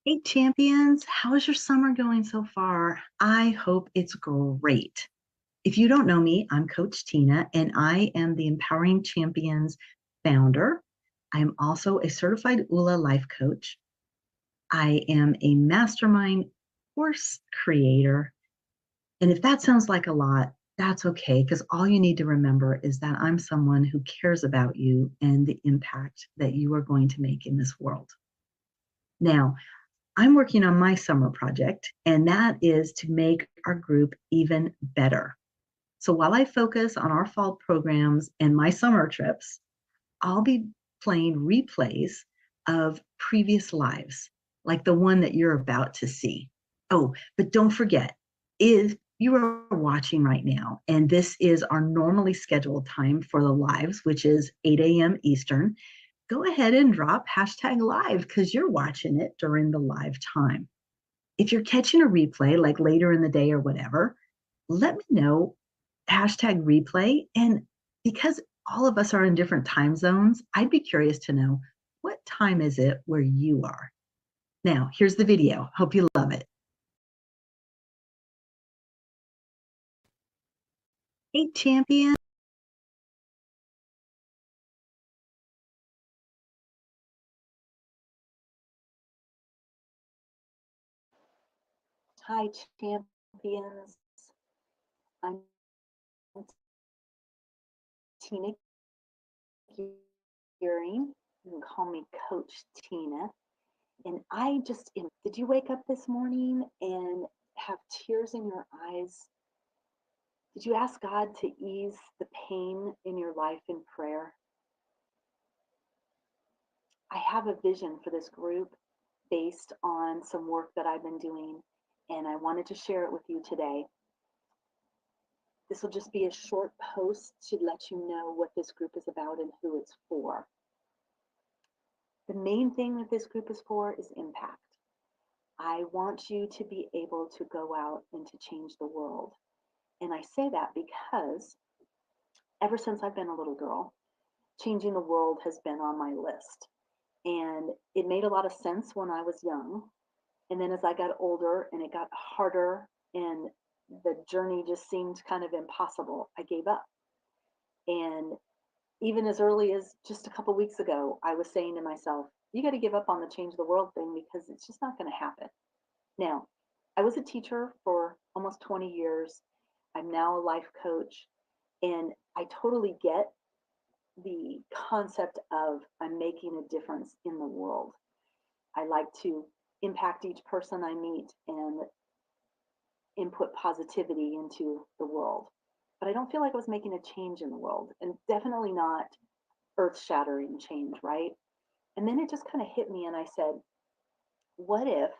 Hey, champions, how is your summer going so far? I hope it's great. If you don't know me, I'm Coach Tina, and I am the Empowering Champions founder. I am also a certified ULA life coach. I am a mastermind course creator. And if that sounds like a lot, that's okay, because all you need to remember is that I'm someone who cares about you and the impact that you are going to make in this world. Now, I'm working on my summer project, and that is to make our group even better. So while I focus on our fall programs and my summer trips, I'll be playing replays of previous lives, like the one that you're about to see. Oh, but don't forget, if you are watching right now, and this is our normally scheduled time for the lives, which is 8 a.m. Eastern, go ahead and drop hashtag live because you're watching it during the live time. If you're catching a replay, like later in the day or whatever, let me know, hashtag replay. And because all of us are in different time zones, I'd be curious to know, what time is it where you are? Now, here's the video. Hope you love it. Hey, champion. Hi, champions. I'm Tina Gearing. You can call me Coach Tina. And did you wake up this morning and have tears in your eyes? Did you ask God to ease the pain in your life in prayer? I have a vision for this group based on some work that I've been doing, and I wanted to share it with you today. This will just be a short post to let you know what this group is about and who it's for. The main thing that this group is for is impact. I want you to be able to go out and to change the world. And I say that because ever since I've been a little girl, changing the world has been on my list. And it made a lot of sense when I was young. And then as I got older and it got harder and the journey just seemed kind of impossible, I gave up. And even as early as just a couple weeks ago, I was saying to myself, you got to give up on the change the world thing because it's just not going to happen. Now, I was a teacher for almost 20 years. I'm now a life coach, and I totally get the concept of I'm making a difference in the world. I like to impact each person I meet and input positivity into the world. But I don't feel like I was making a change in the world, and definitely not earth shattering change, right? And then it just kind of hit me, and I said, what if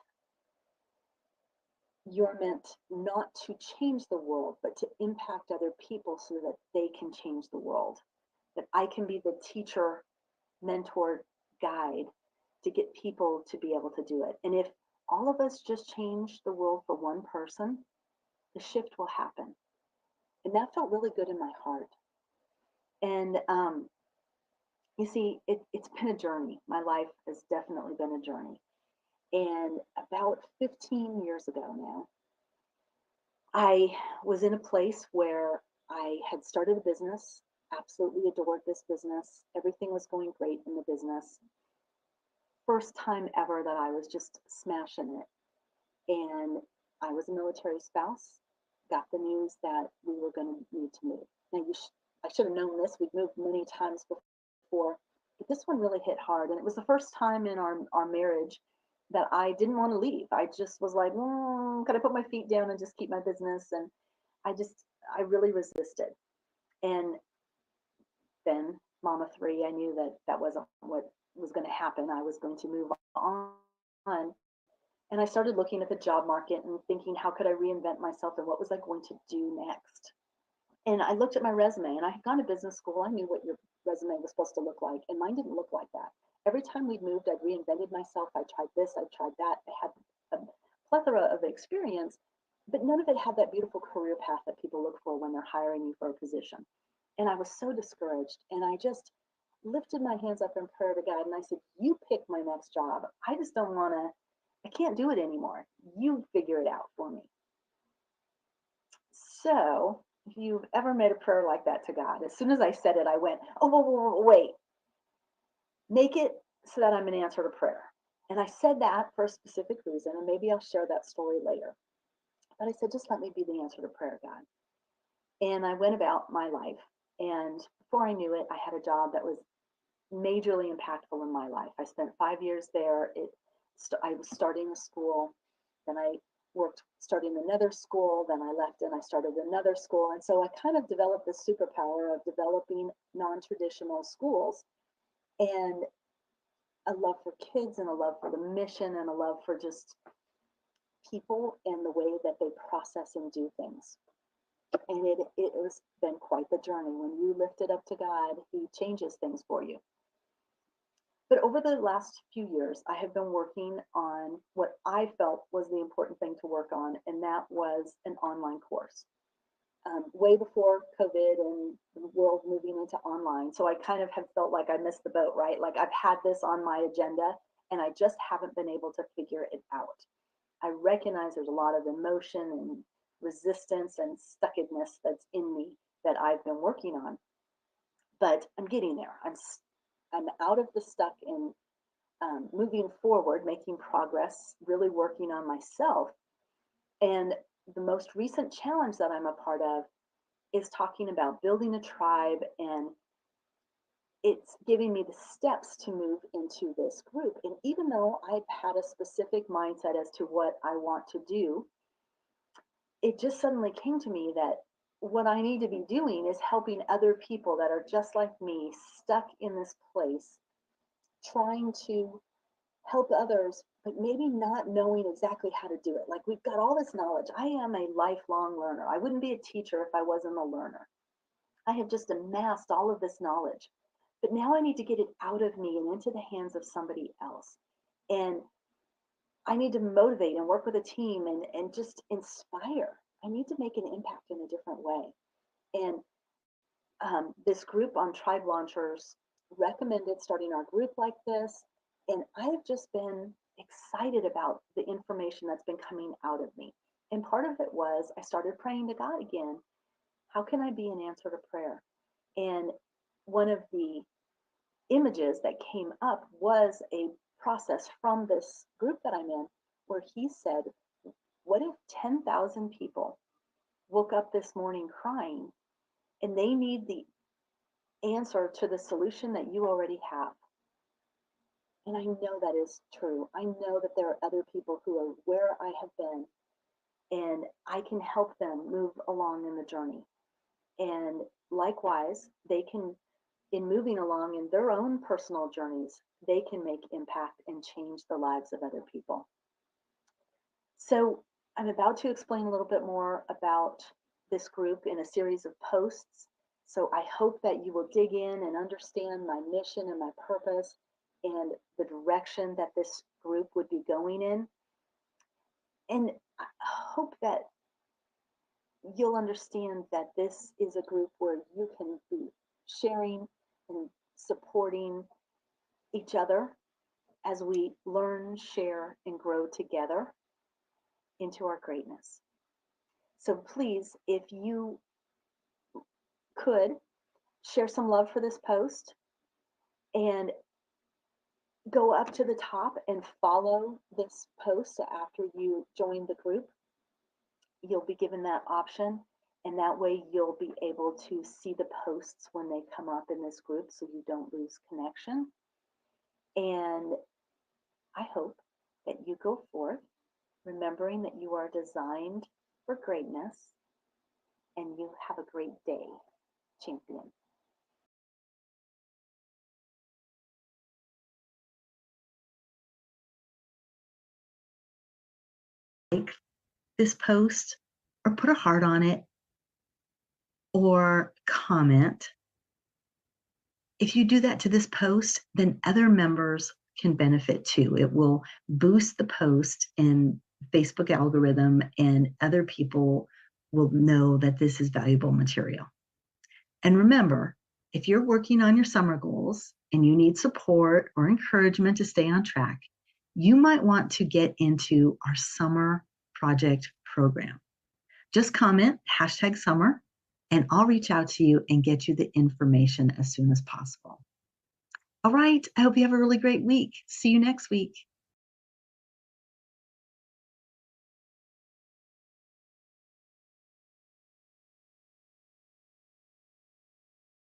you're meant not to change the world, but to impact other people so that they can change the world? That I can be the teacher, mentor, guide to get people to be able to do it. And if all of us just change the world for one person, the shift will happen. And that felt really good in my heart. And you see, it's been a journey. My life has definitely been a journey. And about 15 years ago now, I was in a place where I had started a business, absolutely adored this business. Everything was going great in the business. First time ever that I was just smashing it. And I was a military spouse, got the news that we were going to need to move. Now, I should have known this. We'd moved many times before, but this one really hit hard. And it was the first time in our marriage that I didn't want to leave. I just was like, can I put my feet down and just keep my business? And I really resisted. And then, Mama Three, I knew that that wasn't what was going to happen. I was going to move on. And I started looking at the job market and thinking, how could I reinvent myself and what was I going to do next? And I looked at my resume, and I had gone to business school. I knew what your resume was supposed to look like, and mine didn't look like that. Every time we'd moved, I'd reinvented myself. I tried this, I tried that. I had a plethora of experience, but none of it had that beautiful career path that people look for when they're hiring you for a position. And I was so discouraged, and I just lifted my hands up in prayer to God, and I said, you pick my next job. I just don't want to I can't do it anymore. You figure it out for me. So if you've ever made a prayer like that to God, as soon as I said it, I went, oh, wait, make it so that I'm an answer to prayer. And I said that for a specific reason, and maybe I'll share that story later. But I said, just let me be the answer to prayer, God. And I went about my life. And before I knew it, I had a job that was majorly impactful in my life. I spent 5 years there. I was starting a school, then I worked starting another school, then I left and I started another school. And so I kind of developed this superpower of developing non-traditional schools, and a love for kids and a love for the mission and a love for just people and the way that they process and do things. And it has been quite the journey. When you lift it up to God, He changes things for you. But over the last few years, I have been working on what I felt was the important thing to work on, and that was an online course. Way before COVID and the world moving into online. So I kind of have felt like I missed the boat, right? Like I've had this on my agenda and I just haven't been able to figure it out. I recognize there's a lot of emotion and resistance and stuckedness that's in me that I've been working on, but I'm getting there. I'm out of the stuck and moving forward, making progress, really working on myself. And the most recent challenge that I'm a part of is talking about building a tribe, and it's giving me the steps to move into this group. And even though I've had a specific mindset as to what I want to do, it just suddenly came to me that what I need to be doing is helping other people that are just like me, stuck in this place, trying to help others, but maybe not knowing exactly how to do it. Like we've got all this knowledge. I am a lifelong learner. I wouldn't be a teacher if I wasn't a learner. I have just amassed all of this knowledge, but now I need to get it out of me and into the hands of somebody else. And I need to motivate and work with a team and just inspire. I need to make an impact in a different way. And this group on Tribe Launchers recommended starting our group like this. And I've just been excited about the information that's been coming out of me. And part of it was I started praying to God again. How can I be an answer to prayer? And one of the images that came up was a process from this group that I'm in where he said, what if 10,000 people woke up this morning crying and they need the answer to the solution that you already have? And I know that is true. I know that there are other people who are where I have been, and I can help them move along in the journey. And likewise, they can, in moving along in their own personal journeys, they can make impact and change the lives of other people. So I'm about to explain a little bit more about this group in a series of posts. So I hope that you will dig in and understand my mission and my purpose and the direction that this group would be going in. And I hope that you'll understand that this is a group where you can be sharing and supporting each other as we learn, share, and grow together into our greatness. So please, if you could, share some love for this post and go up to the top and follow this post after you join the group. You'll be given that option, and that way you'll be able to see the posts when they come up in this group so you don't lose connection. And I hope that you go forth remembering that you are designed for greatness, and you have a great day, champion. Like this post or put a heart on it or comment. If you do that to this post, then other members can benefit too. It will boost the post in Facebook algorithm, and other people will know that this is valuable material. And remember, if you're working on your summer goals and you need support or encouragement to stay on track, you might want to get into our summer project program. Just comment #summer, and I'll reach out to you and get you the information as soon as possible. All right. I hope you have a really great week. See you next week.